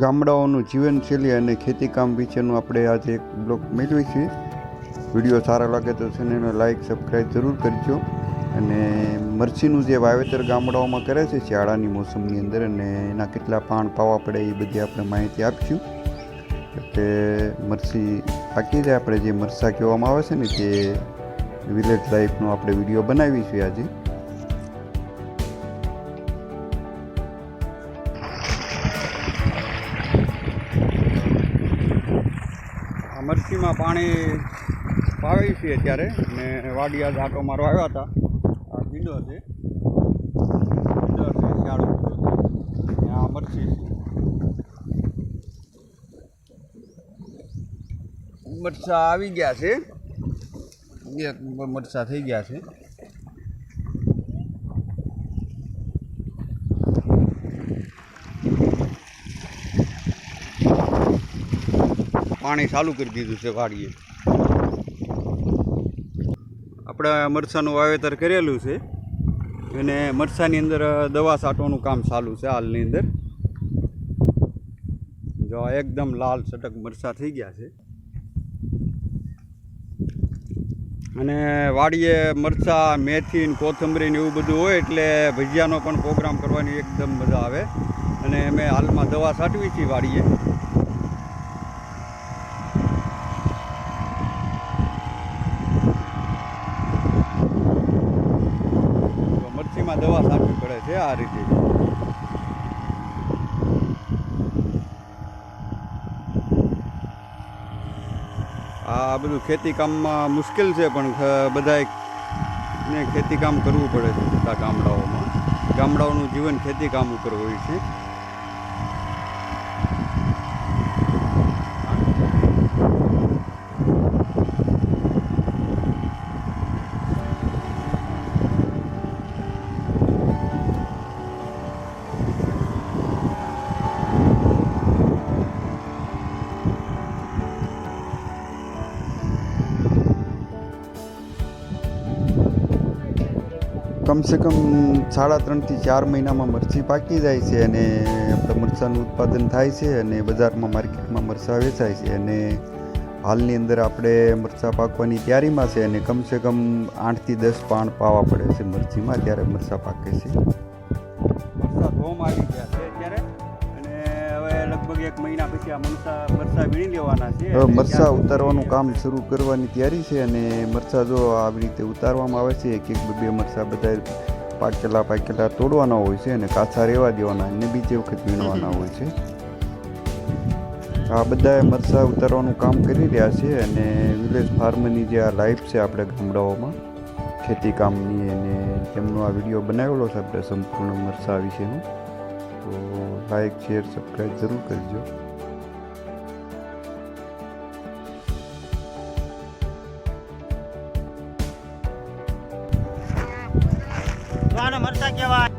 ગામડાઓનું જીવનશૈલી અને ખેતીકામ વિશેનું આપણે આજે એક બ્લોગ મેળવી છીએ. વિડીયો સારા લાગે તો ચેનલને લાઇક સબસ્ક્રાઈબ જરૂર કરજો. અને મરચીનું જે વાવેતર ગામડાઓમાં કરે છે શિયાળાની મોસમની અંદર અને એના કેટલા પાણ પાવા પડે એ બધી આપણે માહિતી આપીશું. એટલે મરચી પાકી જાય આપણે જે મરચાં કહેવામાં આવે છે ને તે વિલેજ લાઈફનો આપણે વિડીયો બનાવીશું આજે. મરચીમાં પાણી પાવી છે અત્યારે અને વાડિયા ઝાટો મારો આવ્યા હતા. આ ભીંડો છે શિયાળો અને આ મરચી મરચાં આવી ગયા છે, મરચાં થઈ ગયા છે. પાણી ચાલુ કરી દીધું છે વાડીએ. આપણે મરચાંનું વાવેતર કરેલું છે અને મરચાંની અંદર દવા છાંટવાનું કામ ચાલુ છે હાલની અંદર. જો એકદમ લાલ ચટક મરચાં થઈ ગયા છે. અને વાડીએ મરચાં, મેથી ને કોથમરી ને એવું બધું હોય એટલે ભજીયાનો પણ પ્રોગ્રામ કરવાની એકદમ મજા આવે. અને અમે હાલમાં દવા છાંટવી છીએ વાડીએ. મરચીમાં દવા છાંટવી પડે છે આ રીતે. આ બધું ખેતીકામમાં મુશ્કેલ છે પણ બધાને ખેતીકામ કરવું પડે છે. બધા ગામડાઓનું જીવન ખેતીકામ ઉપર હોય છે. કમસે કમ 3.5 થી 4 મહિનામાં મરચી પાકી જાય છે અને આપણે મરચાંનું ઉત્પાદન થાય છે અને બજારમાં માર્કેટમાં મરચાં વેચાય છે. અને હાલની અંદર આપણે મરચાં પાકવાની તૈયારીમાં છે અને કમસે કમ 8 થી 10 પાણ પાવા પડે છે મરચીમાં, ત્યારે મરચાં પાકે છે. મરચાં ધોમ આવી ગયા છે અત્યારે અને હવે લગભગ 1 મહિના પછી આ મરચાં વીણી લેવાના છે. હવે મરચાં ઉતારવાનું કામ શરૂ કરવાની તૈયારી છે. અને મરચાં જો આવી રીતે ઉતારવામાં આવે છે, એક બે મરચાં બધા પાકેલા તોડવાના હોય છે અને કાચા રહેવા દેવાના અને બીજી વખત વીણવાના હોય છે. આ બધા મરચાં ઉતારવાનું કામ કરી રહ્યા છે. અને વિલેજ ફાર્મની જે આ લાઈફ છે આપણે ગામડાઓમાં ખેતીકામની, અને તેમનો આ વિડીયો બનાવેલો છે આપણે સંપૂર્ણ મરચાં વિશેનું. તો લાઈક શેર સબસ્ક્રાઈબ જરૂર કરજો. મરચા કહેવાય.